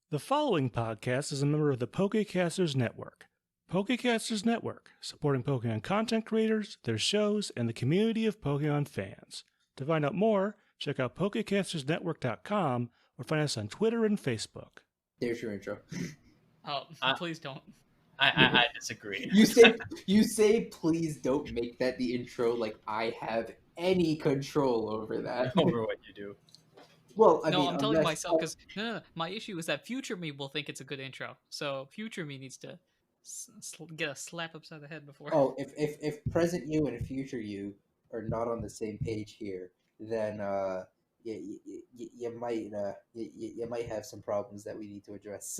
The following podcast is a member of the Pokecasters Network. Pokecasters Network, supporting Pokemon content creators, their shows, and the community of Pokemon fans. To find out more, check out PokecastersNetwork.com or find us on Twitter and Facebook. There's your intro. Oh, please don't. I disagree. You say please don't make that the intro, like I have any control over that. Over what you do. Well, I no, mean, I'm telling myself because no, my issue is that future me will think it's a good intro. So future me needs to get a slap upside the head before. Oh, if present you and future you are not on the same page here, then you might have some problems that we need to address.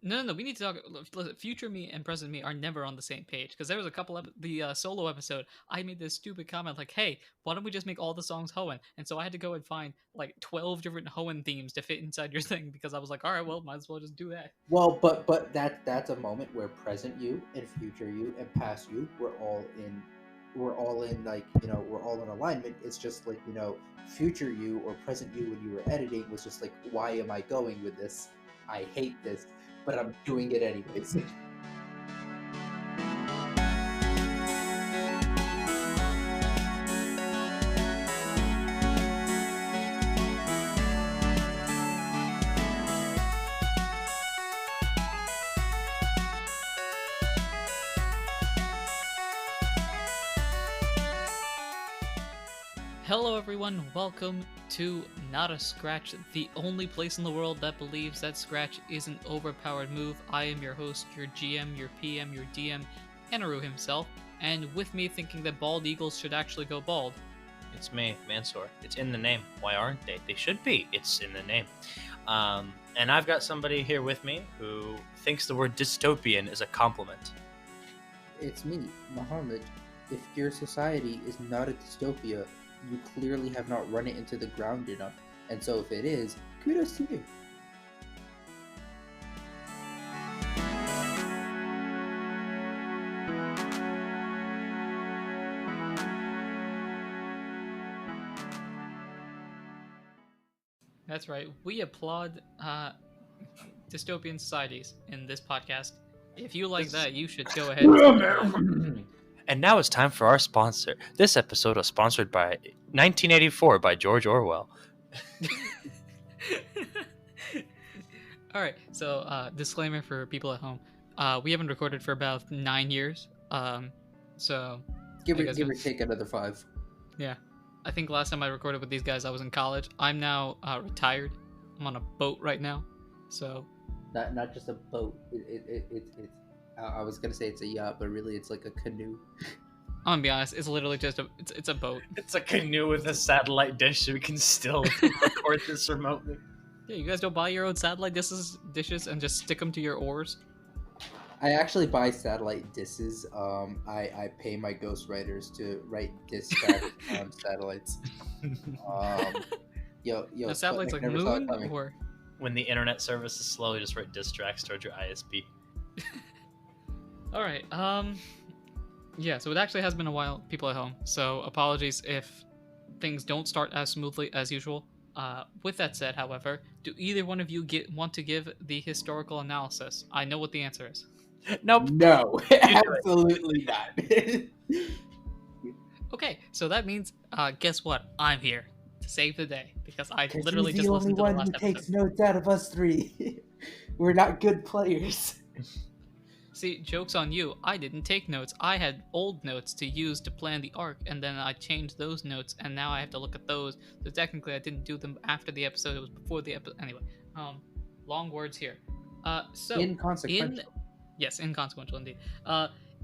No, we need to talk. Listen, future me and present me are never on the same page because there was a couple the solo episode. I made this stupid comment like, "Hey, why don't we just make all the songs Hoenn?" And so I had to go and find like 12 different Hoenn themes to fit inside your thing because I was like, "All right, well, might as well just do that." Well, but that's a moment where present you and future you and past you we're all in like, we're all in alignment. It's just like, future you or present you when you were editing was just like, why am I going with this? I hate this, but I'm doing it anyways. Hello everyone, welcome to Not a Scratch, the only place in the world that believes that Scratch is an overpowered move. I am your host, your GM, your PM, your DM, Anirudh himself, and with me thinking that bald eagles should actually go bald. It's me, Mansour. It's in the name. Why aren't they? They should be. It's in the name. And I've got somebody here with me who thinks the word dystopian is a compliment. It's me, Muhammad. If your society is not a dystopia, you clearly have not run it into the ground enough, and so if it is, kudos to you. That's right, we applaud dystopian societies in this podcast. If you like that, you should go ahead and And now it's time for our sponsor. This episode was sponsored by 1984 by George Orwell. Alright, so disclaimer for people at home. We haven't recorded for about 9 years. So Give or take another 5. Yeah. I think last time I recorded with these guys I was in college. I'm now retired. I'm on a boat right now. So Not just a boat. It's I was gonna say it's a yacht, but really it's like a canoe. I'm gonna be honest, it's literally just it's a boat. It's a canoe with a satellite dish so we can still record this remotely. Yeah, you guys don't buy your own satellite dishes and just stick them to your oars? I actually buy satellite disses. I pay my ghostwriters to write dispatch on satellites. The satellite's like moon or... When the internet service is slow, you just write diss tracks towards your ISP. Alright, yeah, so it actually has been a while, people at home, so apologies if things don't start as smoothly as usual. With that said, however, do either one of you want to give the historical analysis? I know what the answer is. Nope. No, absolutely not. Okay, so that means, guess what? I'm here to save the day, because I literally just listened to the last episode. Takes notes out of us three. We're not good players. See, joke's on you. I didn't take notes. I had old notes to use to plan the arc, and then I changed those notes, and now I have to look at those. So technically, I didn't do them after the episode. It was before the episode. Anyway, long words here. So Inconsequential. Yes, inconsequential indeed.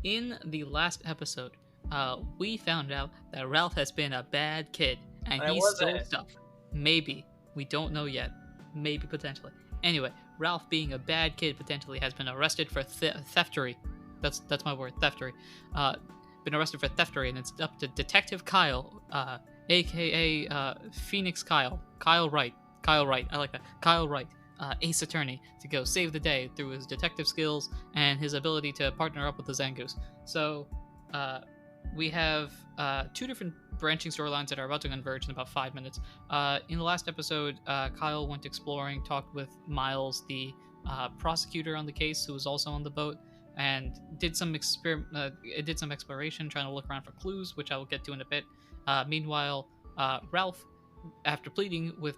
In the last episode, we found out that Ralph has been a bad kid, and he stole stuff. Maybe. We don't know yet. Maybe, potentially. Anyway, Ralph, being a bad kid, potentially has been arrested for theftery. That's my word, theftery. Been arrested for theftery, and it's up to Detective Kyle, aka Phoenix Kyle Wright. I like that. Kyle Wright, Ace Attorney, to go save the day through his detective skills and his ability to partner up with the Zangoose. So, we have two different branching storylines that are about to converge in about 5 minutes. In the last episode, Kyle went exploring, talked with Miles, the prosecutor on the case, who was also on the boat, and did some exploration, trying to look around for clues, which I will get to in a bit. Meanwhile, Ralph, after pleading with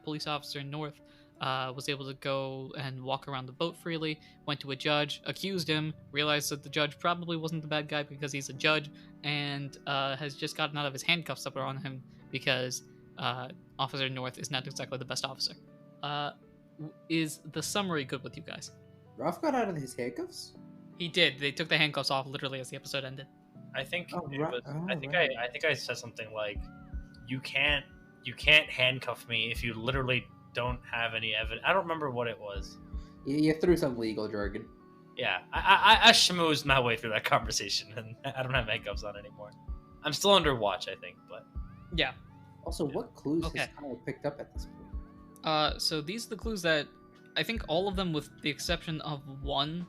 police officer North, was able to go and walk around the boat freely, went to a judge, accused him, realized that the judge probably wasn't the bad guy because he's a judge, and has just gotten out of his handcuffs that were on him because Officer North is not exactly the best officer. Is the summary good with you guys? Ralph got out of his handcuffs? He did. They took the handcuffs off literally as the episode ended. I think right. I think I said something like, you can't handcuff me if you literally don't have any evidence. I don't remember what it was. You threw some legal jargon. Yeah, I schmoozed my way through that conversation, and I don't have handcuffs on anymore. I'm still under watch, I think, but yeah. Also, what clues has Kyle picked up at this point? So these are the clues that I think all of them, with the exception of one.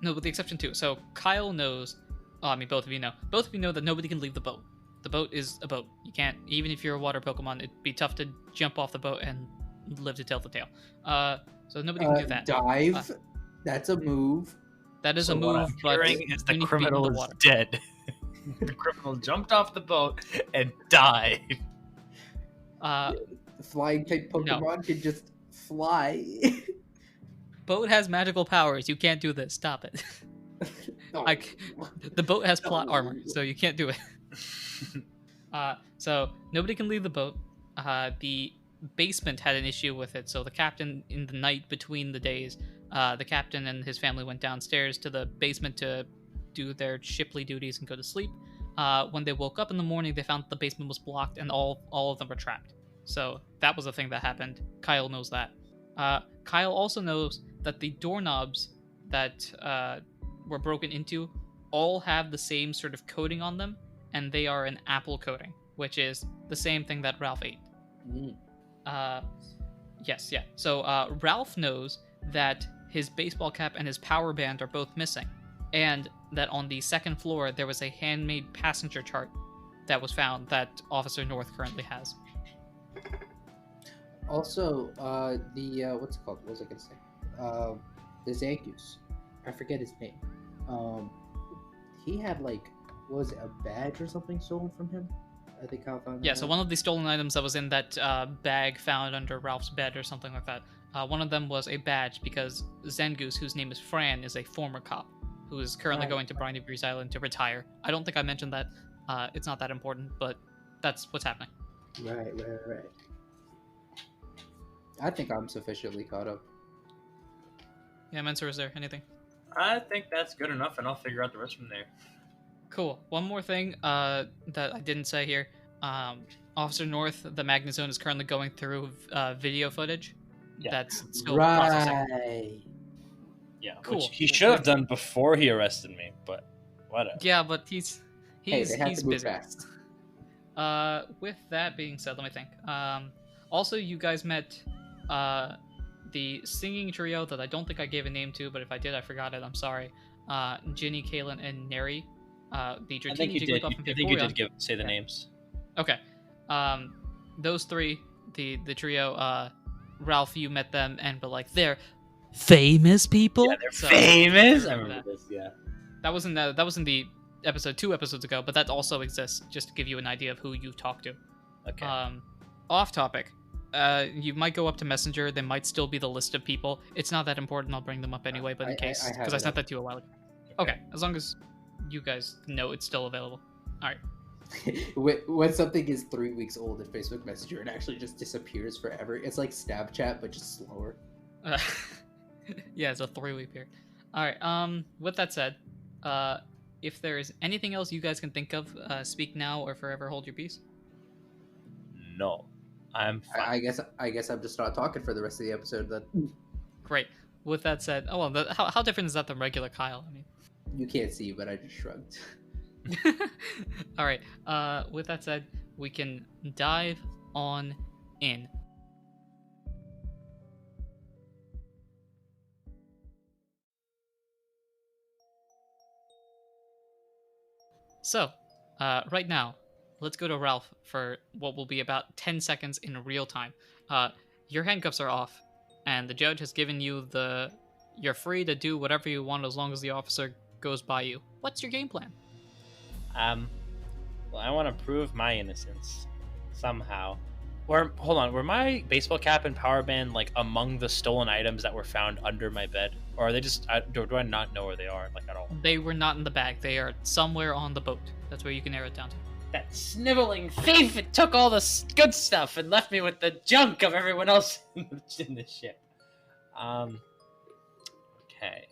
No, with the exception two. So Kyle knows. I mean, both of you know. Both of you know that nobody can leave the boat. The boat is a boat. You can't, even if you're a water Pokemon, it'd be tough to jump off the boat and live to tell the tale. So nobody can do that. Dive. That's a move. That is so a move, what I'm hearing is the criminal is dead. The criminal jumped off the boat and died. The flying type Pokemon can just fly. Boat has magical powers. You can't do this. Stop it. No. The boat has plot armor, so you can't do it. So nobody can leave the boat. The basement had an issue with it, so the captain, in the night between the days, the captain and his family went downstairs to the basement to do their Shipley duties and go to sleep. When they woke up in the morning, they found the basement was blocked and all of them were trapped. So that was the thing that happened. Kyle knows that. Kyle also knows that the doorknobs that were broken into all have the same sort of coating on them, and they are an apple coating, which is the same thing that Ralph ate. Yes, yeah. So Ralph knows that his baseball cap and his power band are both missing, and that on the second floor there was a handmade passenger chart that was found that Officer North currently has. Also, what's it called? What was I gonna say? The Zangoose. I forget his name. He had was it a badge or something stolen from him? I think Kyle found that. Yeah, so one of the stolen items that was in that bag found under Ralph's bed or something like that. One of them was a badge because Zangoose, whose name is Fran, is a former cop who is currently going to Briny Breeze Island to retire. I don't think I mentioned that. It's not that important, but that's what's happening. Right. I think I'm sufficiently caught up. Yeah, Mansour, is there anything? I think that's good enough, and I'll figure out the rest from there. Cool. One more thing that I didn't say here. Officer North, the Magnezone, is currently going through video footage. Yeah. That's still processing. Yeah, cool. Which he should have done before he arrested me, but whatever. Yeah, but he's busy. Fast. With that being said, let me think. Also, you guys met the singing trio that I don't think I gave a name to, but if I did, I forgot it. I'm sorry. Ginny, Kaylin, and Neri. The Dratini, I think you did say the names. Okay. Those three, the trio, Ralph, you met them and were like, they're famous people? Yeah, they're famous? I remember this, yeah. That was in the episode 2 episodes ago, but that also exists, just to give you an idea of who you've talked to. Okay. Off topic. You might go up to Messenger. There might still be the list of people. It's not that important. I'll bring them up anyway, but in case, because I sent that to you a while ago. Okay, as long as you guys know it's still available. All right. When something is 3 weeks old in Facebook Messenger and actually just disappears forever, it's like Snapchat but just slower. Yeah, it's a 3-week period. All right. With that said, if there is anything else you guys can think of, speak now or forever hold your peace. No, I'm fine. I guess I'm just not talking for the rest of the episode then. Great. With that said, how different is that than regular Kyle? I mean, you can't see, but I just shrugged. All right. With that said, we can dive on in. So, right now, let's go to Ralph for what will be about 10 seconds in real time. Your handcuffs are off, and the judge has given you you're free to do whatever you want as long as the officer goes by you. What's your game plan? Well, I want to prove my innocence somehow. Hold on, were my baseball cap and power band like among the stolen items that were found under my bed, or are they just? Do I not know where they are like at all? They were not in the bag. They are somewhere on the boat. That's where you can narrow it down to. That sniveling thief took all the good stuff and left me with the junk of everyone else in the ship. Okay.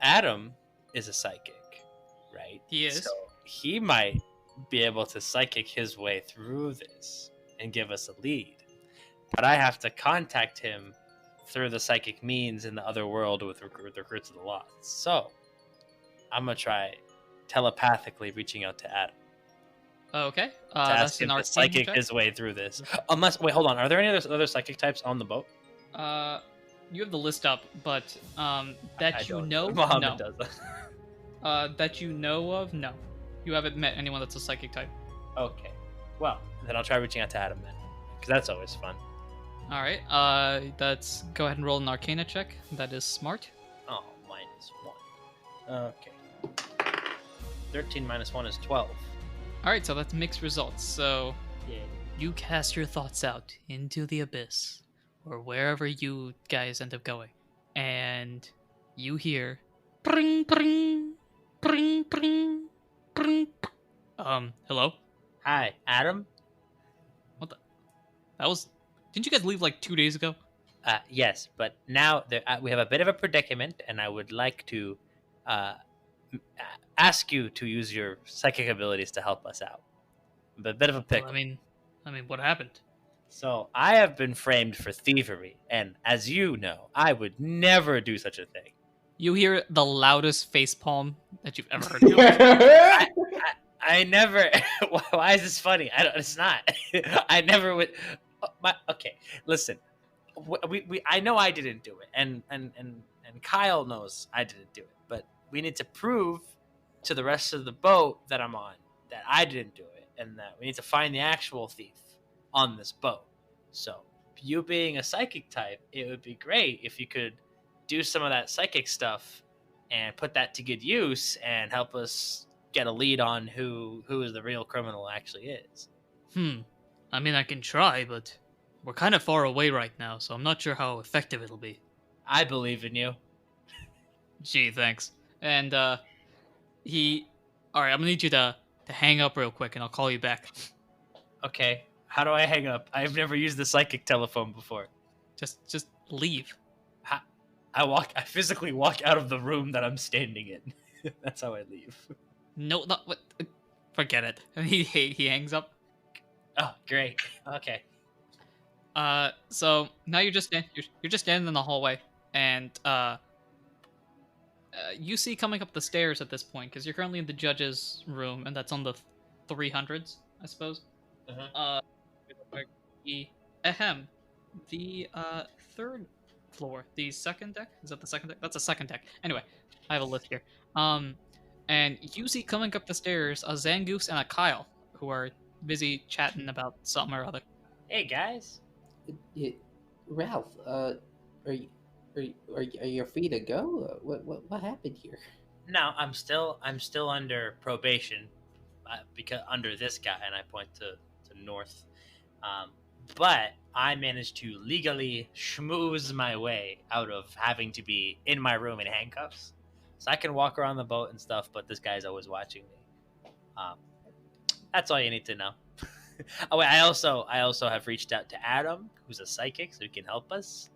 Adam is a psychic, right? He is. So he might be able to psychic his way through this and give us a lead. But I have to contact him through the psychic means in the other world with recruits of the Lost. So I'm going to try telepathically reaching out to Adam. Okay. To ask him to psychic his way through this. Wait, hold on. Are there any other psychic types on the boat? You have the list up, but that you know, Muhammad no. does. That you know of, no. You haven't met anyone that's a psychic type. Okay. Well, then I'll try reaching out to Adam then, because that's always fun. All right. Let's go ahead and roll an Arcana check. That is smart. Oh, -1. Okay. 13 minus 1 is 12. All right, so that's mixed results. So Yeah. you cast your thoughts out into the abyss, or wherever you guys end up going, and you hear, pring, pring, pring, pring, pring. Hello? Hi, Adam? What the? That was... Didn't you guys leave like 2 days ago? Yes, but now we have a bit of a predicament, and I would like to ask you to use your psychic abilities to help us out. A bit of a pickle. Well, I mean, what happened? So I have been framed for thievery, and as you know, I would never do such a thing. You hear the loudest facepalm that you've ever heard. I never. Why is this funny? It's not. I never would. Okay, listen. I know I didn't do it, and Kyle knows I didn't do it. But we need to prove to the rest of the boat that I'm on that I didn't do it, and that we need to find the actual thief on this boat. So, you being a psychic type, it would be great if you could do some of that psychic stuff and put that to good use and help us get a lead on who is the real criminal actually is. I mean, I can try, but we're kind of far away right now, so I'm not sure how effective it'll be. I believe in you. Gee, thanks. And, Alright, I'm gonna need you to hang up real quick, and I'll call you back. Okay. How do I hang up? I've never used the psychic telephone before. Just leave. I physically walk out of the room that I'm standing in. That's how I leave. No, not what. Forget it. He hangs up. Oh, great. Okay. So now you're just standing in the hallway, and you see coming up the stairs at this point, because you're currently in the judge's room, and that's on the 300s, I suppose. The third floor, the second deck. Is that the second deck? That's a second deck. Anyway, I have a list here. And you see coming up the stairs a Zangoose and a Kyle, who are busy chatting about something or other. Hey guys. Ralph, are you free to go? What happened here? No, I'm still under probation, because under this guy, and I point to North. But I managed to legally schmooze my way out of having to be in my room in handcuffs, so I can walk around the boat and stuff. But this guy's always watching me. That's all you need to know. Oh wait, I also have reached out to Adam, who's a psychic, so he can help us.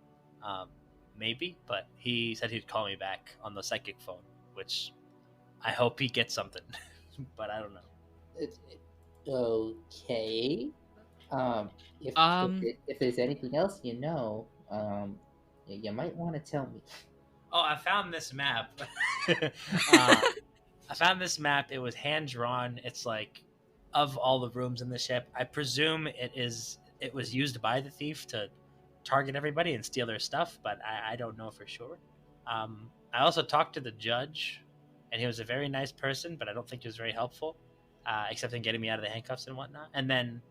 Maybe, but he said he'd call me back on the psychic phone, which I hope he gets something, but I don't know. Okay. If there's anything else you know, you might want to tell me. Oh, I found this map. It was hand drawn. It's like of all the rooms in the ship. I presume it was used by the thief to target everybody and steal their stuff, but I don't know for sure. I also talked to the judge and he was a very nice person, but I don't think he was very helpful, except in getting me out of the handcuffs and whatnot. And then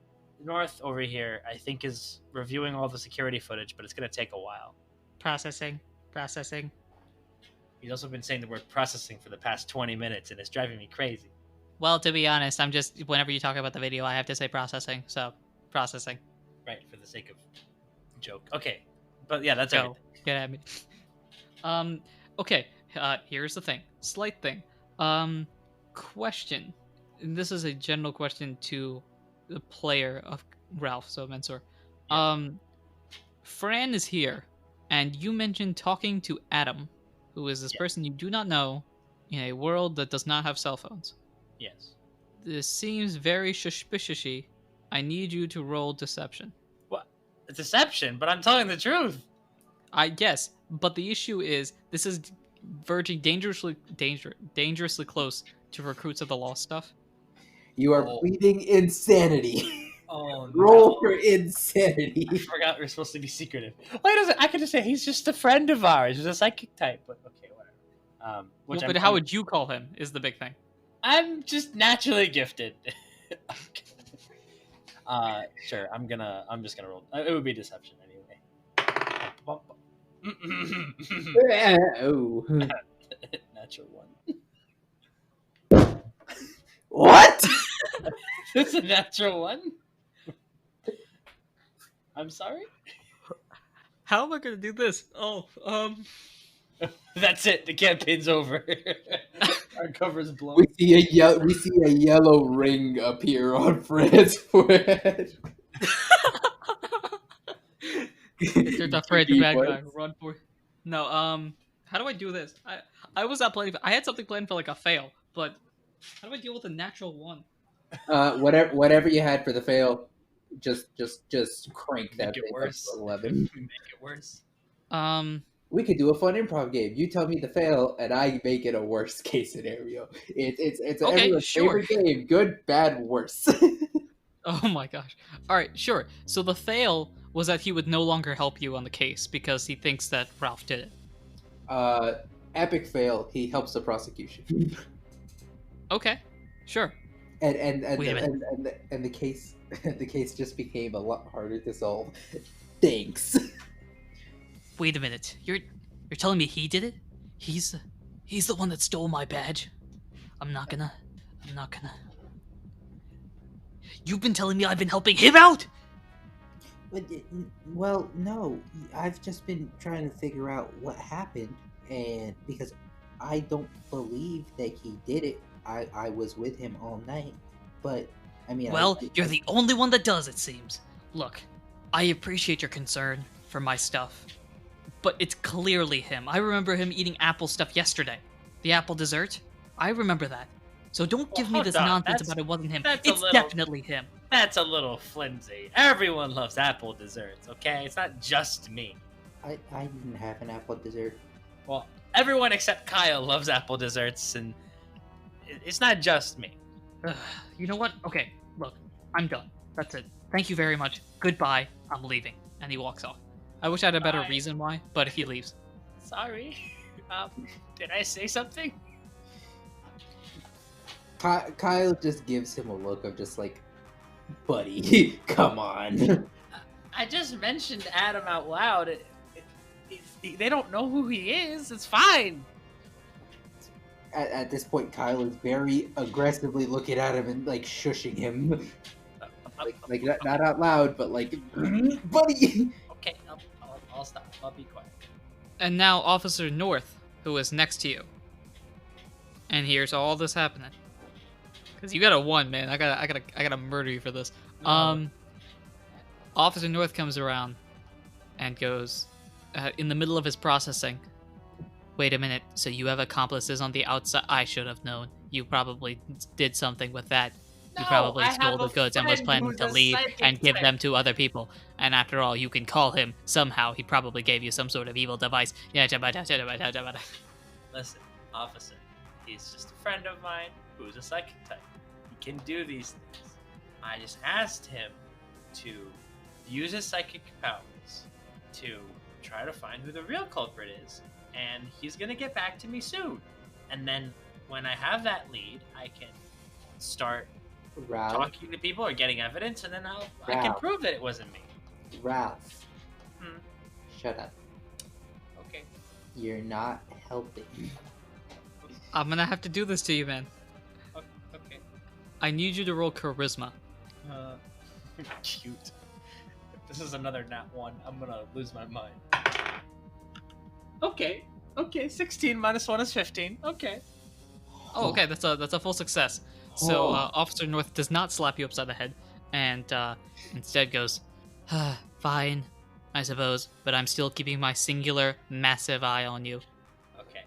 North over here, I think, is reviewing all the security footage, but it's going to take a while. Processing. He's also been saying the word processing for the past 20 minutes, and it's driving me crazy. Well, to be honest, I'm just, whenever you talk about the video, I have to say processing, so processing. Right, for the sake of joke. Okay, but yeah, that's Go. everything. Get at me. Okay, here's the thing. Slight thing. Question. And this is a general question to the player of Ralph, so Mansour. Yes. Fran is here, and you mentioned talking to Adam, who is this person you do not know, in a world that does not have cell phones. Yes. This seems very suspicious-y. I need you to roll deception. What? Deception? But I'm telling the truth. I guess, but the issue is this is verging dangerously close to Recruits of the Lost stuff. You are pleading insanity. Oh, Roll for insanity. I forgot we're supposed to be secretive. Why doesn't I could just say he's just a friend of ours? He's a psychic type, but okay, whatever. But how would you call him? Is the big thing. I'm just naturally gifted. Sure. I'm just gonna roll. It would be deception anyway. Oh. Natural one. What? It's a natural one. I'm sorry. How am I gonna do this? That's it. The campaign's over. Our cover's blown. We see a yellow ring appear on Fred's forehead. There's a Fred, the bad guy. Run for. No. How do I do this? I was not planning. I had something planned for like a fail, but how do I deal with a natural one? Whatever you had for the fail, just crank that Make it thing worse. up to 11. Make it worse. We could do a fun improv game. You tell me the fail, and I make it a worst case scenario. It's Okay, everyone's sure. favorite game. Good, bad, worse. Oh my gosh. All right, sure. So the fail was that he would no longer help you on the case because he thinks that Ralph did it. Epic fail. He helps the prosecution. Okay, sure. And Wait a minute. the case just became a lot harder to solve. Thanks. Wait a minute. You're telling me he did it? He's the one that stole my badge. I'm not gonna. You've been telling me I've been helping him out? Well, no. I've just been trying to figure out what happened, and because I don't believe that he did it. I was with him all night, but I mean. Well, you're the only one that does, it seems. Look, I appreciate your concern for my stuff, but it's clearly him. I remember him eating apple stuff yesterday. The apple dessert. I remember that. So don't give me this nonsense about it wasn't him. It's definitely him. That's a little flimsy. Everyone loves apple desserts, okay? It's not just me. I didn't have an apple dessert. Well, everyone except Kyle loves apple desserts, and it's not just me. You know what? Okay, look, I'm done. That's it. Thank you very much. Goodbye. I'm leaving. And he walks off. I wish I had a better reason why, but he leaves. Sorry. Did I say something? Kyle just gives him a look of just like, buddy, come on. I just mentioned Adam out loud. They don't know who he is. It's fine. At this point, Kyle is very aggressively looking at him and like shushing him, like not out loud, but like, buddy. Okay, I'll stop. I'll be quiet. And now Officer North, who is next to you, and here's all this happening. Cause you got a 1, man. I gotta murder you for this. Officer North comes around and goes, in the middle of his processing. Wait a minute, so you have accomplices on the outside? I should have known. You probably did something with that. You probably stole the goods and was planning to leave and give them to other people. And after all, you can call him. Somehow, he probably gave you some sort of evil device. Listen, officer, he's just a friend of mine who's a psychic type. He can do these things. I just asked him to use his psychic powers to try to find who the real culprit is. And he's gonna get back to me soon. And then when I have that lead, I can start Ralph, talking to people or getting evidence, and then I can Ralph. prove that it wasn't me. Ralph, Hmm. shut up. Okay. You're not helping. I'm gonna have to do this to you, man. Okay. I need you to roll charisma. Cute. If this is another nat 1, I'm gonna lose my mind. Okay. 16 minus 1 is 15. Okay. Oh, okay, that's a full success. So Officer North does not slap you upside the head, and instead goes, "Fine, I suppose, but I'm still keeping my singular, massive eye on you." Okay.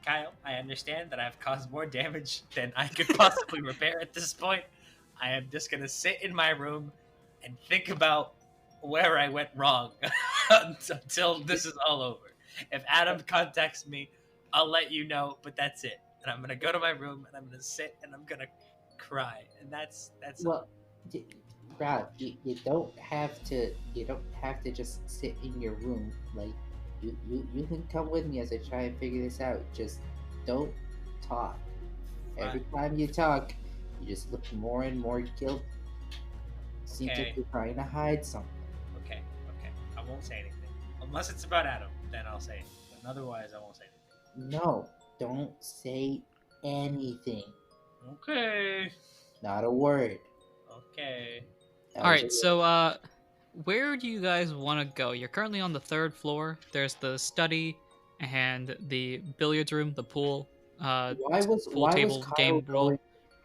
Kyle, I understand that I've caused more damage than I could possibly repair at this point. I am just gonna sit in my room and think about where I went wrong until this is all over. If Adam contacts me, I'll let you know, but that's it. And I'm gonna go to my room and I'm gonna sit and I'm gonna cry, and that's Well, Ralph, you don't have to just sit in your room. Like you can come with me as I try and figure this out. Just don't talk. Every time you talk, you just look more and more guilty. Seems Okay. like you're trying to hide something. Okay. I won't say anything unless it's about Adam. Then I'll say it. But otherwise, I won't say anything. No, don't say anything. Okay. Not a word. Okay. All right, so where do you guys want to go? You're currently on the 3rd floor. There's the study and the billiards room, the pool, why was table, Kyle game roll. going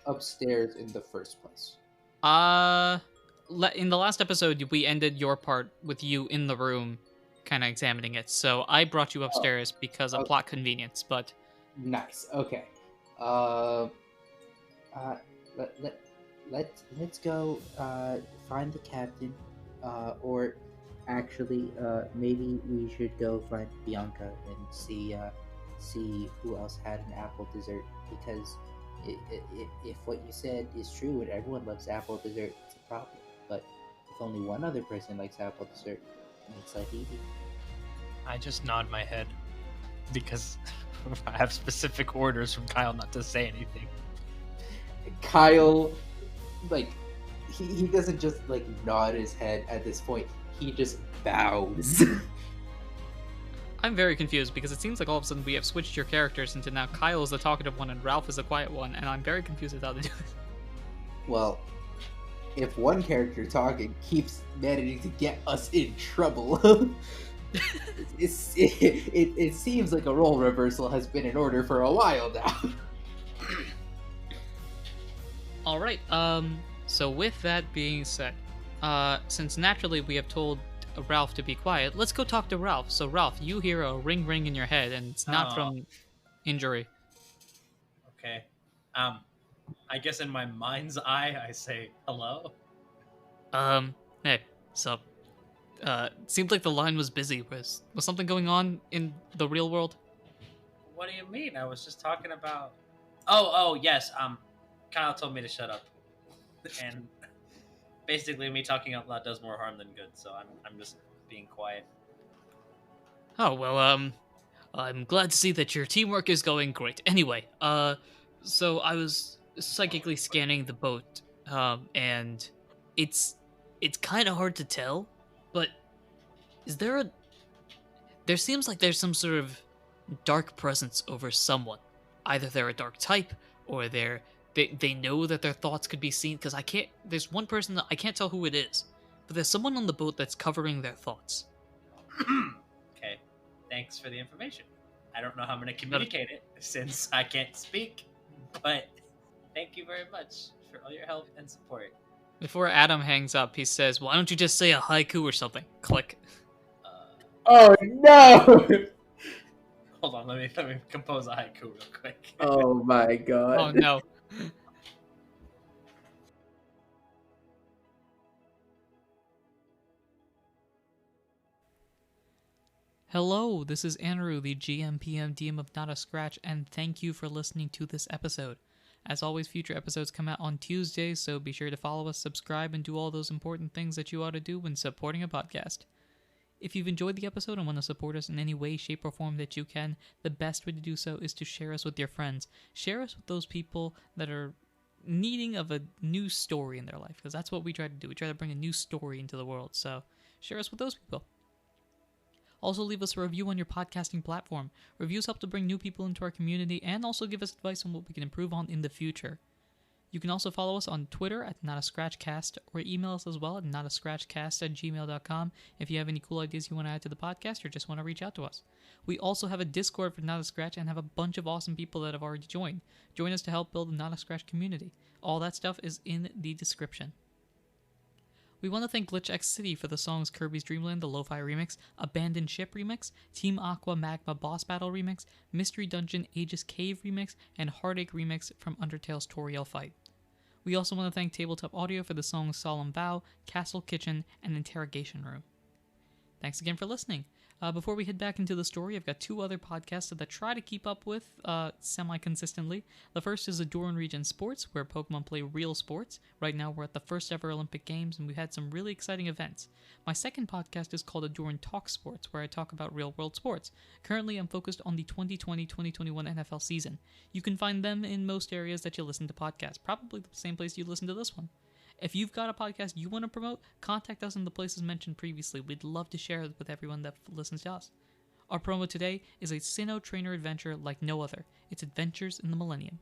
upstairs in the first place? In the last episode, we ended your part with you in the room, kind of examining it. So I brought you upstairs because of plot convenience. But nice. Okay. Let's go find the captain, or actually, maybe we should go find Bianca and see who else had an apple dessert, because if what you said is true and everyone loves apple dessert, it's a problem. But if only one other person likes apple dessert, it makes life easy. I just nod my head because I have specific orders from Kyle not to say anything. Kyle, like, he doesn't just like nod his head at this point. He just bows. I'm very confused because it seems like all of a sudden we have switched your characters into now Kyle is the talkative one and Ralph is the quiet one, and I'm very confused with how to do this. Well, if one character talking keeps managing to get us in trouble, it seems like a role reversal has been in order for a while now. All right. So with that being said, since naturally we have told Ralph to be quiet, let's go talk to Ralph. So Ralph, you hear a ring in your head, and it's not from injury. Okay. I guess in my mind's eye, I say hello. Hey, sup? Seemed like the line was busy. Was something going on in the real world? What do you mean? I was just talking about. Oh, yes. Kyle told me to shut up, and basically, me talking out loud does more harm than good. So I'm just being quiet. Oh well, I'm glad to see that your teamwork is going great. Anyway, so I was psychically scanning the boat, and it's kind of hard to tell, but there seems like there's some sort of dark presence over someone. Either they're a dark type, or they know that their thoughts could be seen, because there's one person that I can't tell who it is, but there's someone on the boat that's covering their thoughts. Okay, thanks for the information. I don't know how I'm going to communicate it since I can't speak, but thank you very much for all your help and support. Before Adam hangs up, he says, "Why don't you just say a haiku or something?" Click. Oh no! Hold on, let me compose a haiku real quick. Oh my god. Oh no. Hello, this is Anirudh, the GM DM of Not a Scratch, and thank you for listening to this episode. As always, future episodes come out on Tuesdays, so be sure to follow us, subscribe, and do all those important things that you ought to do when supporting a podcast. If you've enjoyed the episode and want to support us in any way, shape, or form that you can, the best way to do so is to share us with your friends. Share us with those people that are needing of a new story in their life, because that's what we try to do. We try to bring a new story into the world, so share us with those people. Also, leave us a review on your podcasting platform. Reviews help to bring new people into our community and also give us advice on what we can improve on in the future. You can also follow us on Twitter at notascratchcast, or email us as well at notascratchcast@gmail.com if you have any cool ideas you want to add to the podcast or just want to reach out to us. We also have a Discord for Not a Scratch and have a bunch of awesome people that have already joined. Join us to help build the Not a Scratch community. All that stuff is in the description. We want to thank Glitch X City for the songs Kirby's Dream Land, the Lo-Fi Remix, Abandoned Ship Remix, Team Aqua Magma Boss Battle Remix, Mystery Dungeon Aegis Cave Remix, and Heartache Remix from Undertale's Toriel Fight. We also want to thank Tabletop Audio for the songs Solemn Vow, Castle Kitchen, and Interrogation Room. Thanks again for listening. Before we head back into the story, I've got two other podcasts that I try to keep up with semi-consistently. The first is Adoran Region Sports, where Pokemon play real sports. Right now, we're at the first ever Olympic Games, and we've had some really exciting events. My second podcast is called Adoran Talk Sports, where I talk about real-world sports. Currently, I'm focused on the 2020-2021 NFL season. You can find them in most areas that you listen to podcasts, probably the same place you listen to this one. If you've got a podcast you want to promote, contact us in the places mentioned previously. We'd love to share it with everyone that listens to us. Our promo today is a Sinnoh Trainer adventure like no other. It's Adventures in the Millennium.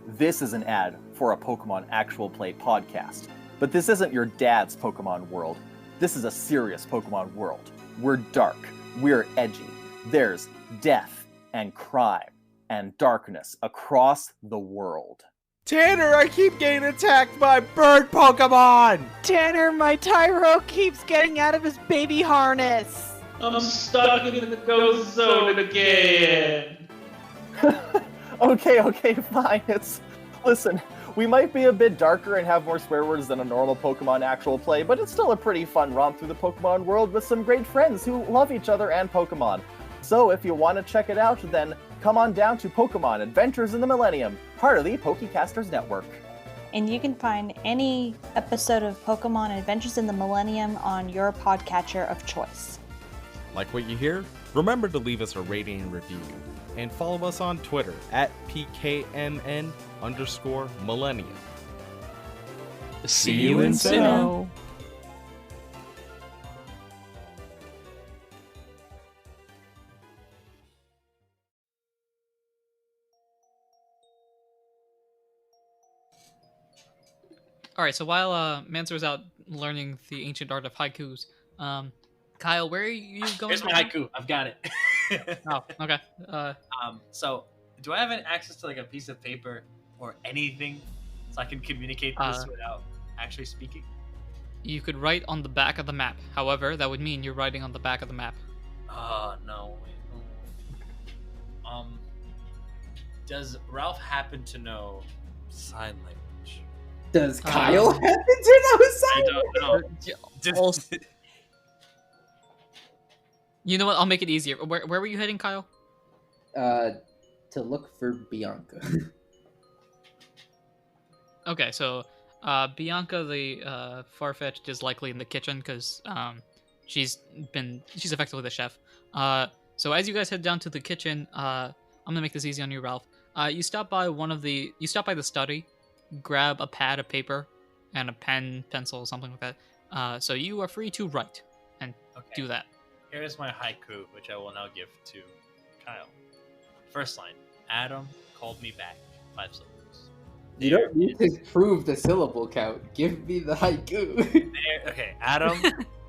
This is an ad for a Pokemon Actual Play podcast. But this isn't your dad's Pokemon world. This is a serious Pokemon world. We're dark. We're edgy. There's death and crime and darkness across the world. Tanner, I keep getting attacked by bird Pokemon! Tanner, my Tyro keeps getting out of his baby harness. I'm stuck in the ghost zone again. Okay, fine. Listen, we might be a bit darker and have more swear words than a normal Pokemon Actual Play, but it's still a pretty fun romp through the Pokemon world with some great friends who love each other and Pokemon. So if you want to check it out, then come on down to Pokemon Adventures in the Millennium, part of the Pokecasters Network. And you can find any episode of Pokemon Adventures in the Millennium on your podcatcher of choice. Like what you hear? Remember to leave us a rating and review. And follow us on Twitter at PKMN_Millennium. See you in Sinnoh. Alright, so while Mansour's out learning the ancient art of haikus, Kyle, where are you going? Here's my haiku. I've got it. Oh, okay. So, do I have an access to like a piece of paper or anything so I can communicate this without actually speaking? You could write on the back of the map. However, that would mean you're writing on the back of the map. No. Does Ralph happen to know sign language? Does Kyle happen to know sign language? I don't know. You know what? I'll make it easier. Where were you heading, Kyle? To look for Bianca. Okay, so Bianca the Farfetch'd is likely in the kitchen because she's effectively the chef. So as you guys head down to the kitchen, I'm gonna make this easy on you, Ralph. You stop by the study, grab a pad of paper and a pen, pencil, something like that. So you are free to write and do that. Here's my haiku, which I will now give to Kyle. First line: Adam called me back. 5 syllables. You don't need to prove the syllable count. Give me the haiku. Okay, Adam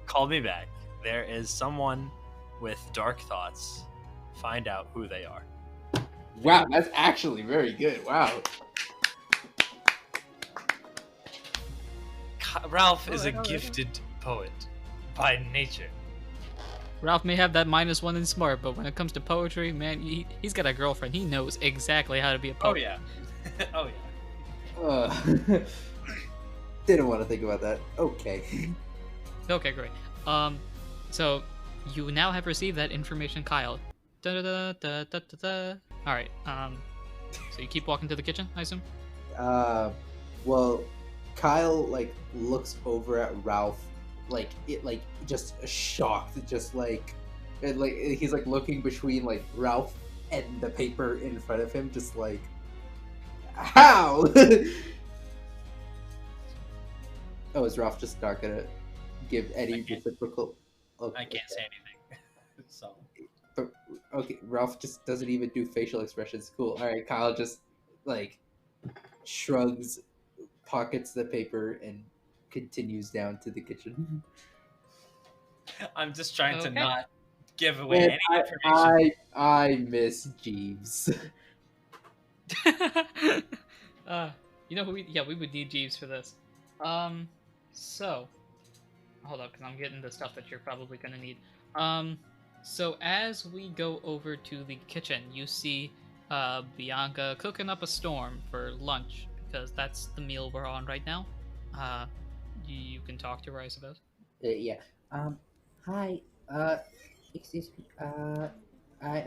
called me back. There is someone with dark thoughts. Find out who they are. Wow, that's actually very good. Wow. Ralph is a gifted poet by nature. Ralph may have that -1 in smart, but when it comes to poetry, man, he's got a girlfriend. He knows exactly how to be a poet. Oh yeah. Oh yeah. Didn't want to think about that. Okay. Okay, great. So you now have received that information, Kyle. All right. So you keep walking to the kitchen, I assume? Well, Kyle like looks over at Ralph, like just shocked, just like, and like he's like looking between like Ralph and the paper in front of him, just like, how? Oh, is Ralph just not gonna give any reciprocal? I can't say anything. So. But okay, Ralph just doesn't even do facial expressions. Cool. All right, Kyle just like shrugs, pockets the paper, and continues down to the kitchen. I'm just trying to not give away And any information. I miss Jeeves. You know who we would need Jeeves for this. So hold up, because I'm getting the stuff that you're probably gonna need. So as we go over to the kitchen, you see Bianca cooking up a storm for lunch, because that's the meal we're on right now. You can talk to her, I suppose. Yeah. Hi. Excuse me. I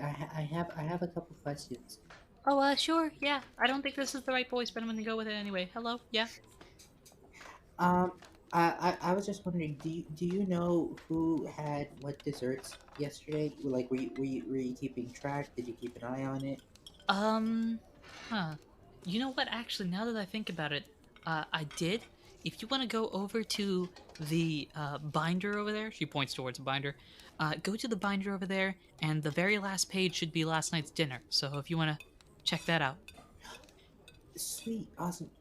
have a couple questions. Oh, sure, yeah. I don't think this is the right voice, but I'm gonna go with it anyway. Hello, yeah. I was just wondering, do you know who had what desserts yesterday? Like, were you keeping track? Did you keep an eye on it? Huh. You know what? Actually, now that I think about it, I did. If you want to go over to the binder over there, she points towards a binder. Go to the binder over there, and the very last page should be last night's dinner. So if you want to check that out. Sweet, awesome.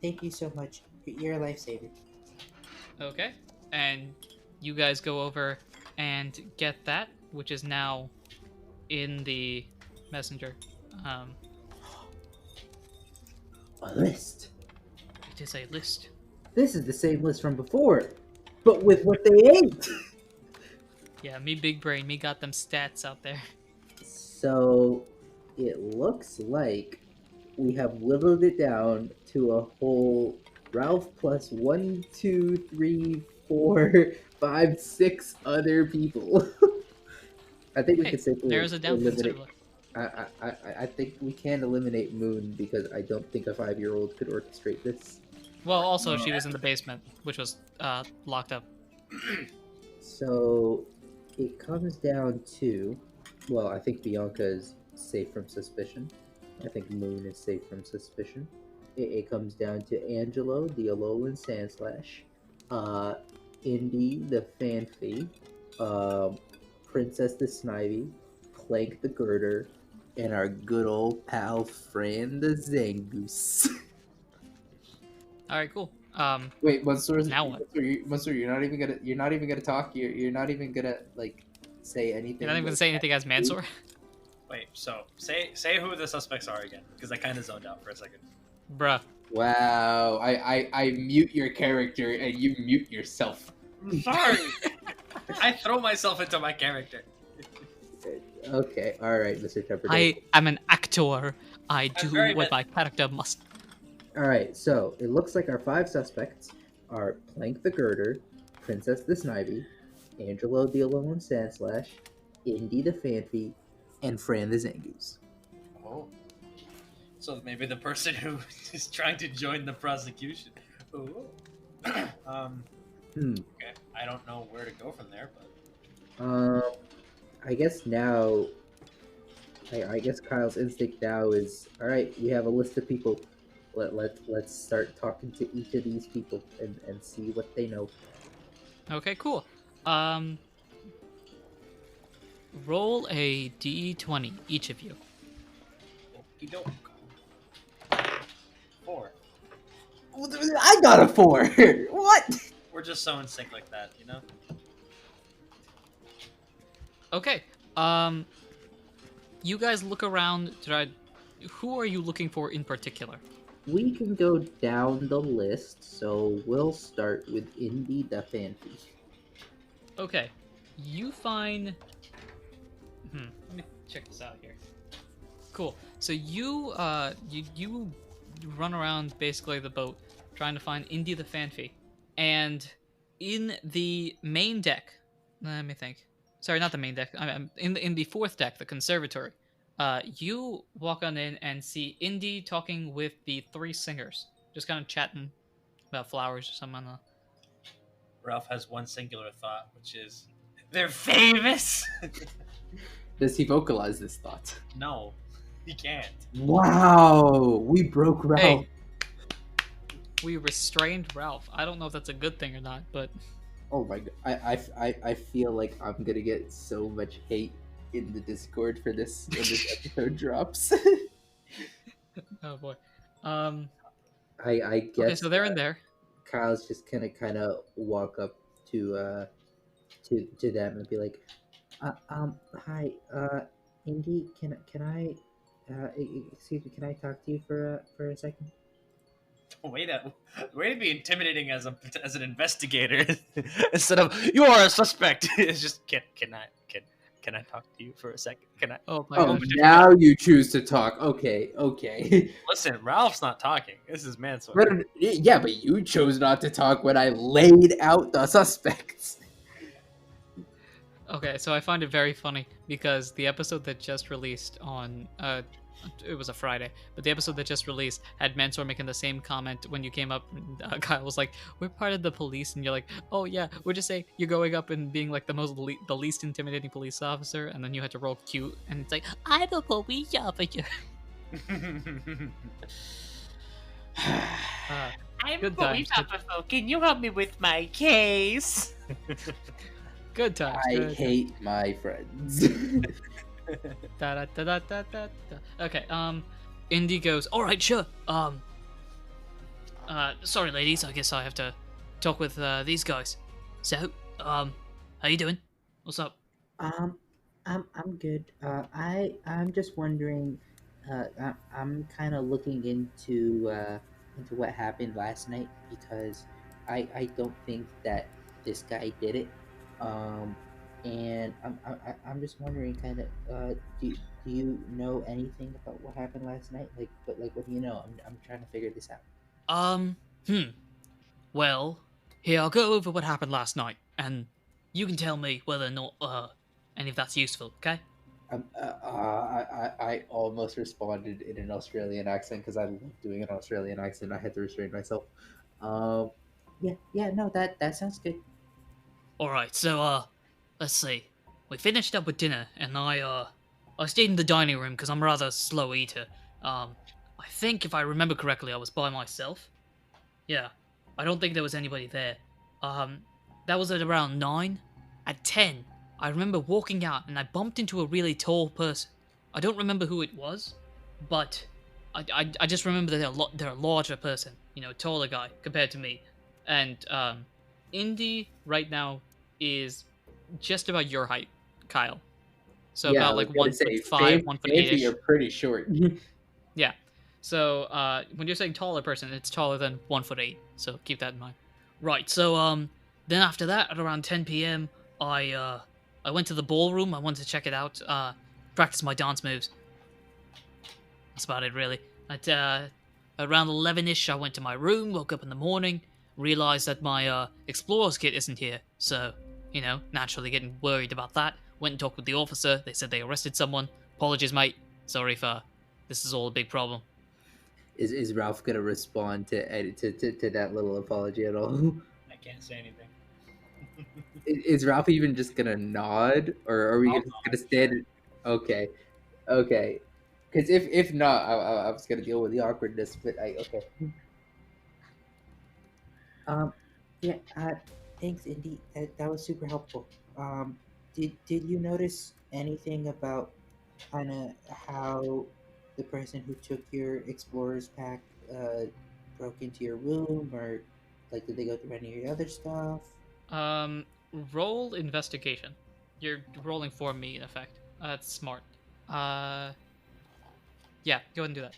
Thank you so much. You're a lifesaver. Okay, and you guys go over and get that, which is now in the messenger. A list. It is a list. This is the same list from before, but with what they ate. Yeah, me big brain, me got them stats out there. So, it looks like we have whittled it down to a whole Ralph plus 1, 2, 3, 4, 5, 6 other people. I think we could safely there's a down eliminate. I think we can eliminate Moon because I don't think a 5-year-old could orchestrate this. Well, also she was in the basement, which was locked up. So it comes down to, well, I think Bianca is safe from suspicion. I think Moon is safe from suspicion. It comes down to Angelo, the Alolan Sandslash, Indy, the Fanfy, Princess the Snivy, Clank the Girder, and our good old pal Fran the Zangoose. All right, cool. Wait, Mansour, now what? Mansour, you're not even gonna talk. You're not even gonna like say anything. You're not even gonna say anything as Mansour. Wait, so say who the suspects are again, because I kind of zoned out for a second. Bruh. Wow, I mute your character and you mute yourself. Sorry, I throw myself into my character. Okay, all right, Mr. Temper. I am an actor. I do what my character must. All right, so it looks like our 5 suspects are Plank the Girder, Princess the Snivy, Angelo the Alolan Sandslash, Indy the Fanfy, and Fran the Zangoose. Oh. So maybe the person who is trying to join the prosecution. Ooh. Okay. I don't know where to go from there, but. I guess now. I guess Kyle's instinct now is, all right. We have a list of people. Let's start talking to each of these people and see what they know. Okay, cool. Roll a d20, each of you. Okey-doke. 4. I got a 4. What? We're just so in sync like that, you know? Okay. You guys look around. Who are you looking for in particular? We can go down the list, so we'll start with Indy the Fanfy. Okay. You find... Let me check this out here. Cool. So you run around basically the boat trying to find Indy the Fanfy. And in the main deck... Let me think. Sorry, not the main deck. In the 4th deck, the conservatory. You walk on in and see Indy talking with the 3 singers, just kind of chatting about flowers or something. Ralph has one singular thought, which is, they're famous! Does he vocalize this thought? No, he can't. Wow, we broke Ralph. Hey, we restrained Ralph. I don't know if that's a good thing or not, but Oh my god, I feel like I'm gonna get so much hate in the Discord for this when this episode drops. oh boy. I guess. Okay, so they're in there. Kyle's just gonna kind of walk up to them and be like, hi, Indy, can I, excuse me, can I talk to you for a second? Way to be intimidating as an investigator instead of you are a suspect. It's just can I talk to you for a second? Can I? Oh my Oh, gosh. now you choose to talk. Okay. Listen, Ralph's not talking. This is Mansour. Yeah, but you chose not to talk when I laid out the suspects. Okay, so I find it very funny because the episode that just released on it was a Friday, but the episode that just released had Mansour making the same comment when you came up. And, Kyle was like, "We're part of the police," and you're like, "Oh yeah, we're just saying you're going up and being like the least intimidating police officer," and then you had to roll cute, and it's like, "I'm a police officer." I'm Good police times. officer. Can you help me with my case? Good times. I good hate my friends. Da, da, da, da, da, da, da. Okay, Indy goes, all right, sure. Sorry, ladies, I guess I have to talk with these guys. So, how you doing? What's up? I'm good. I'm just wondering. I'm kind of looking into what happened last night because I don't think that this guy did it. And I'm just wondering, kind of, do you know anything about what happened last night? But what do you know? I'm trying to figure this out. Well, here, I'll go over what happened last night, and you can tell me whether or not, any of that's useful, okay? I almost responded in an Australian accent because I love doing an Australian accent. I had to restrain myself. Yeah, no, that sounds good. Alright, so, let's see. We finished up with dinner, and I stayed in the dining room because I'm a rather slow eater. I think if I remember correctly, I was by myself. Yeah, I don't think there was anybody there. That was at around 9. At 10, I remember walking out and I bumped into a really tall person. I don't remember who it was, but I just remember that they're a larger person, taller guy compared to me. And Indy right now is just about your height, Kyle. So Yeah, about like 1'5", 1'8". You're pretty short. Yeah. So when you're saying taller person, it's taller than 1'8". So keep that in mind. Right. So then after that, at around 10 p.m., I went to the ballroom. I wanted to check it out, practice my dance moves. That's about it, really. At around 11ish, I went to my room, woke up in the morning, realized that my explorer's kit isn't here. So, naturally getting worried about that. Went and talked with the officer. They said they arrested someone. Apologies, mate. Sorry if this is all a big problem. Is Ralph gonna respond to that little apology at all? I can't say anything. Is Ralph even just gonna nod, or are we just gonna stand? Okay. Because if not, I was gonna deal with the awkwardness. But okay. Yeah. Thanks, Indy. That was super helpful. Did you notice anything about kind of how the person who took your explorer's pack broke into your room, or like did they go through any of your other stuff? Roll investigation. You're rolling for me, in effect. That's smart. Yeah, go ahead and do that.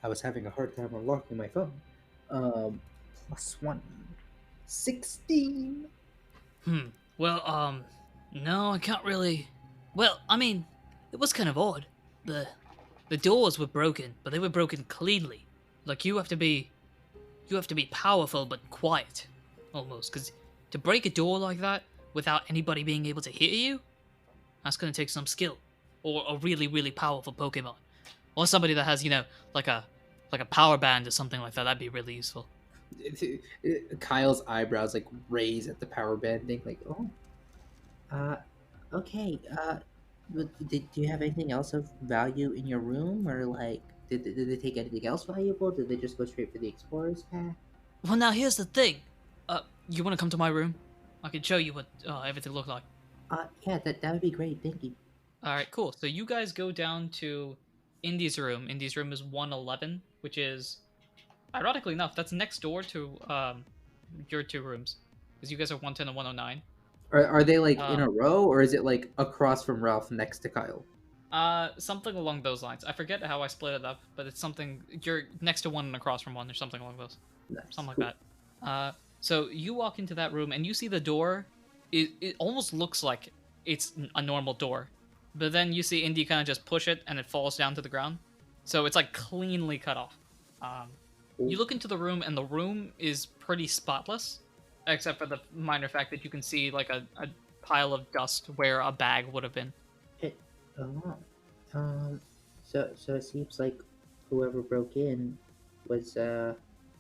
I was having a hard time unlocking my phone. +1. 16. Well, no, I can't really... Well, I mean, it was kind of odd. The doors were broken, but they were broken cleanly. Like, you have to be powerful but quiet, almost. Because to break a door like that without anybody being able to hear you, that's going to take some skill. or a really, really powerful Pokemon, or somebody that has, like a power band or something like that. That'd be really useful. Kyle's eyebrows like raise at the power banding, like, oh, okay. But do you have anything else of value in your room, or like, did they take anything else valuable? Did they just go straight for the explorer's path? Well, now here's the thing. You want to come to my room? I can show you what everything looked like. Yeah, that would be great. Thank you. All right, cool. So you guys go down to Indy's room. Indy's room is 111, which is, ironically enough, that's next door to your two rooms, because you guys are 110 and 109. Are they like in a row, or is it like across from Ralph next to Kyle? Something along those lines. I forget how I split it up, but it's something, you're next to one and across from one, or something along those. Nice. Something like that. So you walk into that room and you see the door. It almost looks like it's a normal door, but then you see Indy kind of just push it and it falls down to the ground. So it's like cleanly cut off. You look into the room and the room is pretty spotless, except for the minor fact that you can see like a pile of dust where a bag would have been. So it seems like whoever broke in was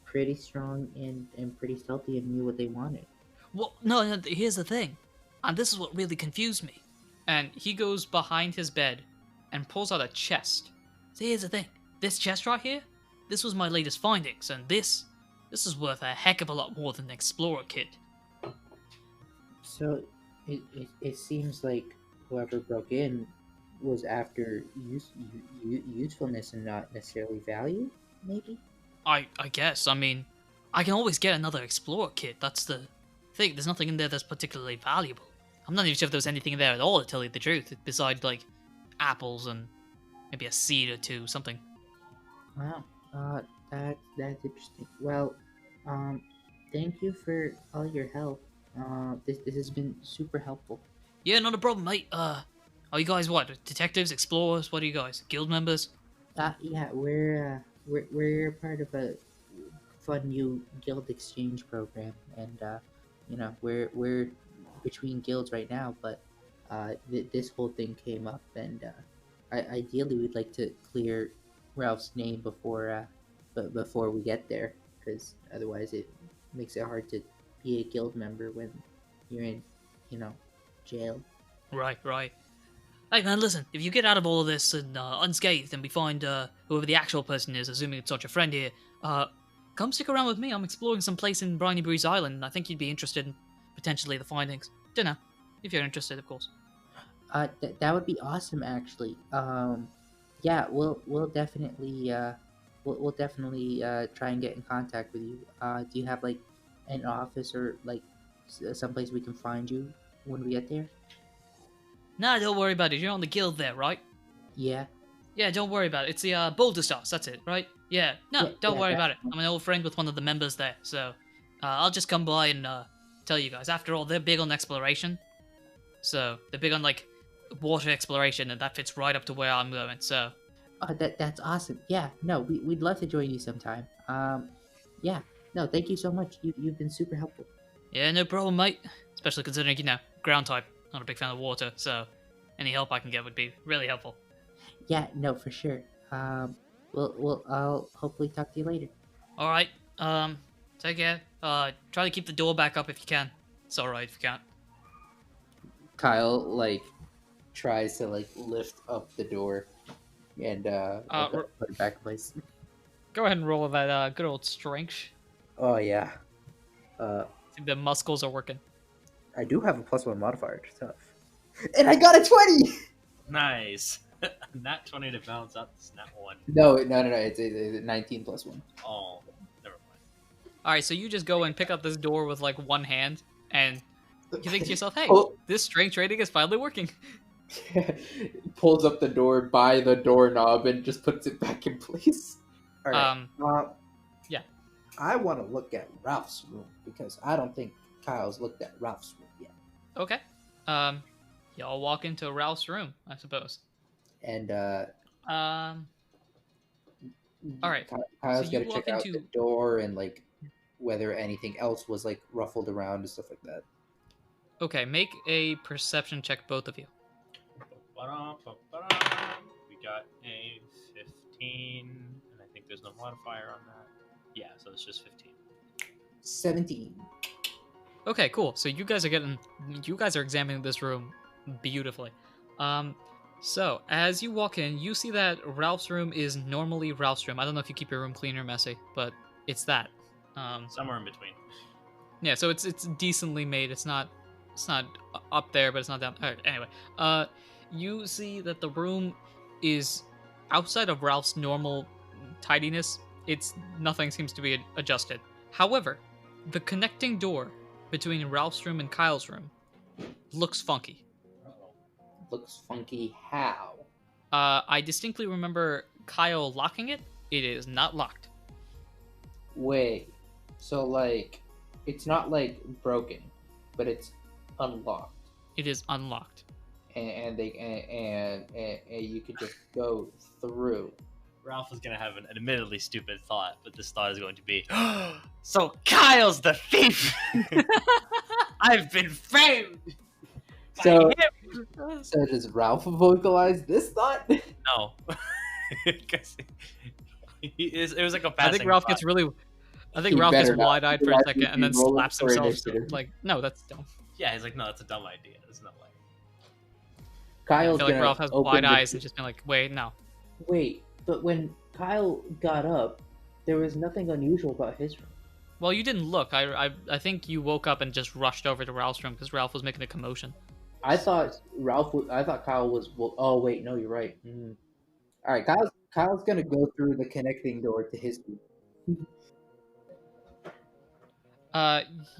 pretty strong and pretty stealthy and knew what they wanted. Well, no, here's the thing. And this is what really confused me. And he goes behind his bed and pulls out a chest. So here's the thing. This chest right here, this was my latest findings, and this is worth a heck of a lot more than an Explorer kit. So it seems like whoever broke in was after usefulness and not necessarily value, maybe? I guess. I mean, I can always get another Explorer kit. That's the thing. There's nothing in there that's particularly valuable. I'm not even sure if there's anything in there at all, to tell you the truth, besides, like, apples and maybe a seed or two, something. Wow. That's interesting. Well, thank you for all your help. This has been super helpful. Yeah, not a problem, mate. Are you guys what? Detectives, explorers? What are you guys? Guild members? Yeah, we're part of a fun new guild exchange program, and we're between guilds right now, but this whole thing came up, and ideally we'd like to clear Ralph's name before we get there, because otherwise it makes it hard to be a guild member when you're in, jail. Right. Hey man, listen, if you get out of all of this and unscathed, and we find whoever the actual person is, assuming it's not your friend here, come stick around with me. I'm exploring some place in Briny Breeze Island, and I think you'd be interested in potentially the findings. Dunno, if you're interested, of course. That would be awesome, actually. Yeah, we'll definitely try and get in contact with you. Do you have like an office or like someplace we can find you when we get there? Nah, don't worry about it. You're on the guild there, right? Yeah. Yeah, don't worry about it. It's the Boulder Stars, that's it, right? Yeah. No, don't worry about it. I'm an old friend with one of the members there, so I'll just come by and tell you guys. After all, they're big on exploration. So, they're big on, like, water exploration, and that fits right up to where I'm going, so... That's awesome. Yeah, no, we'd love to join you sometime. Yeah. No, thank you so much. You've been super helpful. Yeah, no problem, mate. Especially considering, ground type. Not a big fan of water, so any help I can get would be really helpful. Yeah, no, for sure. I'll hopefully talk to you later. Alright, take care. Try to keep the door back up if you can. It's alright if you can't. Kyle, like, tries to, like, lift up the door and, put it back in place. Go ahead and roll that, good old strength. Oh, yeah. The muscles are working. I do have a +1 modifier to tough. And I got a 20! Nice. Not 20 to balance out this nat 1. No, it's 19 +1. Oh, never mind. Alright, so you just go and pick up this door with, like, one hand, and you think to yourself, hey, this strength rating is finally working. Pulls up the door by the doorknob and just puts it back in place. Alright. Yeah. I want to look at Ralph's room, because I don't think Kyle's looked at Ralph's room yet. Okay. Y'all walk into Ralph's room, I suppose. And, alright. Kyle's got to check out the door and, like, whether anything else was, like, ruffled around and stuff like that. Okay, make a perception check, both of you. We got a 15, and I think there's no modifier on that. Yeah, so it's just 15. 17. Okay, cool. So you guys are examining this room beautifully. So as you walk in, you see that Ralph's room is normally Ralph's room. I don't know if you keep your room clean or messy, but it's that. Somewhere in between. Yeah, so it's decently made. It's not up there, but it's not down. All right, anyway, you see that the room is outside of Ralph's normal tidiness. Nothing seems to be adjusted. However, the connecting door between Ralph's room and Kyle's room looks funky. Looks funky how? I distinctly remember Kyle locking it. It is not locked. Wait. So, like, it's not, like, broken, but it's unlocked. It is unlocked. And you could just go through. Ralph is going to have an admittedly stupid thought, but this thought is going to be, so Kyle's the thief! I've been framed! So does Ralph vocalize this thought? No. Because it was like a passing I think Ralph thought. gets really... I think Ralph gets wide-eyed for a second and then slaps himself. Like, no, that's dumb. Yeah, he's like, no, that's a dumb idea. There's no way. Kyle's I feel like Ralph has wide eyes and just been like, wait, no. Wait, but when Kyle got up, there was nothing unusual about his room. Well, you didn't look. I think you woke up and just rushed over to Ralph's room because Ralph was making a commotion. I thought Kyle was. Well, oh wait, no, you're right. Mm. All right, Kyle's gonna go through the connecting door to his room.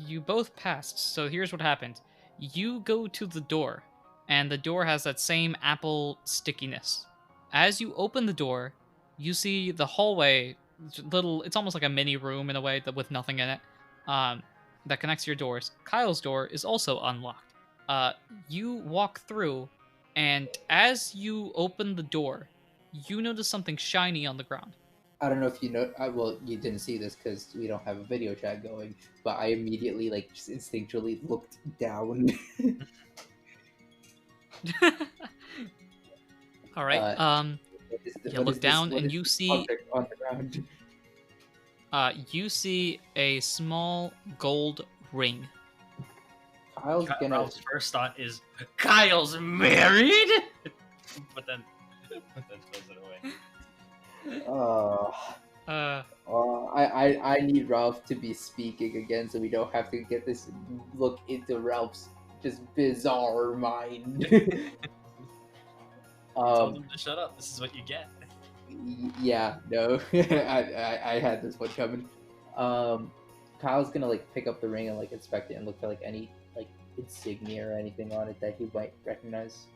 You both passed, so here's what happened. You go to the door, and the door has that same apple stickiness. As you open the door, you see the hallway, it's almost like a mini room in a way, with nothing in it, that connects to your doors. Kyle's door is also unlocked. You walk through, and as you open the door, you notice something shiny on the ground. I don't know if you know. Well, you didn't see this because we don't have a video chat going. But I immediately, like, just instinctually looked down. All right. You look down and you see on the ground. You see a small gold ring. Kyle's first thought is, Kyle's married? but then throws it away. I need Ralph to be speaking again so we don't have to get this look into Ralph's just bizarre mind. Told him to shut up. This is what you get. Yeah, no, I had this one coming. Kyle's gonna like pick up the ring and like inspect it and look for like any like insignia or anything on it that he might recognize.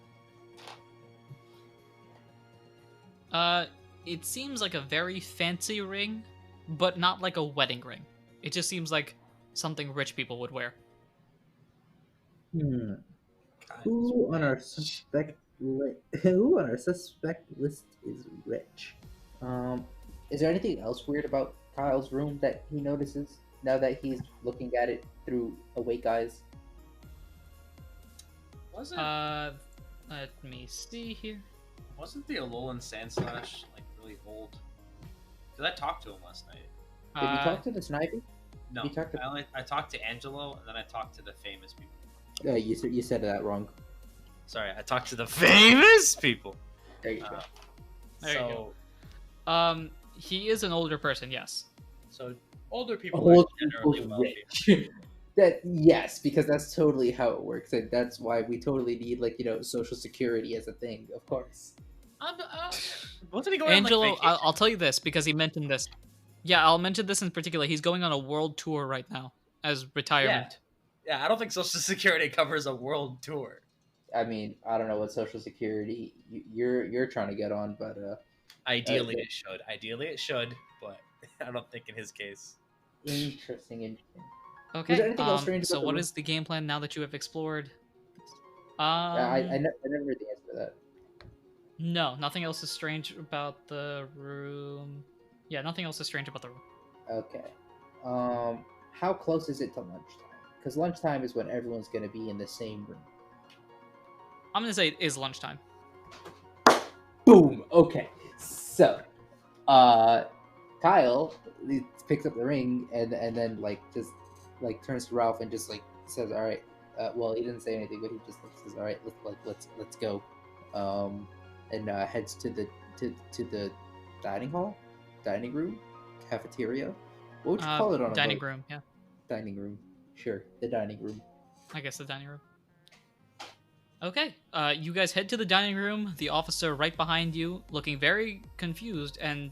It seems like a very fancy ring, but not like a wedding ring. It just seems like something rich people would wear. Who on our suspect list is rich? Is there anything else weird about Kyle's room that he notices now that he's looking at it through awake eyes? Wasn't let me see here. Wasn't the Alolan Sandslash like really old? Did I talk to him last night? Did you talk to the Snivy? No, I talked to Angelo and then I talked to the famous people. You said that wrong. Sorry, I talked to the famous people. There you go. There you go. He is an older person, yes. So older people are generally wealthy. Yes, because that's totally how it works, and that's why we totally need Social Security as a thing, of course. Wasn't he going Angelo, on, like, I'll tell you this because he mentioned this. Yeah, I'll mention this in particular. He's going on a world tour right now as retirement. Yeah, I don't think Social Security covers a world tour. I mean, I don't know what Social Security you're trying to get on, but ideally it should. Ideally it should, but I don't think in his case. Interesting. Okay. So what is the game plan now that you have explored? I never heard the answer to that. No, nothing else is strange about the room. Yeah, nothing else is strange about the room. Okay. How close is it to lunchtime? Because lunchtime is when everyone's going to be in the same room. I'm going to say it is lunchtime. Boom. Okay. So, Kyle he picks up the ring and then like just like turns to Ralph and just like says, "All right." Well, he didn't say anything, but he just like, says, "All right, let's go," and heads to the dining room, cafeteria. What would you call it on a dining boat? room? Yeah, Dining room. Sure, the dining room. I guess the dining room. Okay, you guys head to the dining room. The officer right behind you, looking very confused and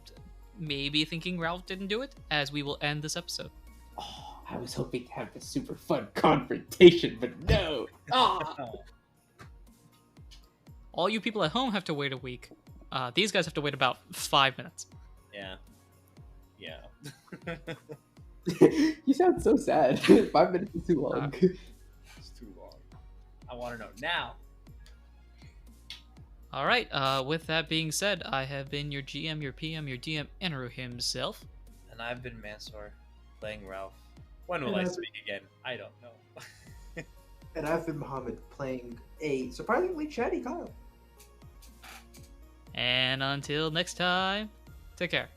maybe thinking Ralph didn't do it, as we will end this episode. Oh, I was hoping to have this super fun confrontation, but no. All you people at home have to wait a week. These guys have to wait about 5 minutes. Yeah. You sound so sad. 5 minutes is too long. It's too long. I want to know now. All right. With that being said, I have been your GM, your PM, your DM, Anirudh himself. And I've been Mansour, playing Ralph. When will I speak again? I don't know. And I've been Muhammad, playing a surprisingly chatty Kyle. And until next time, take care.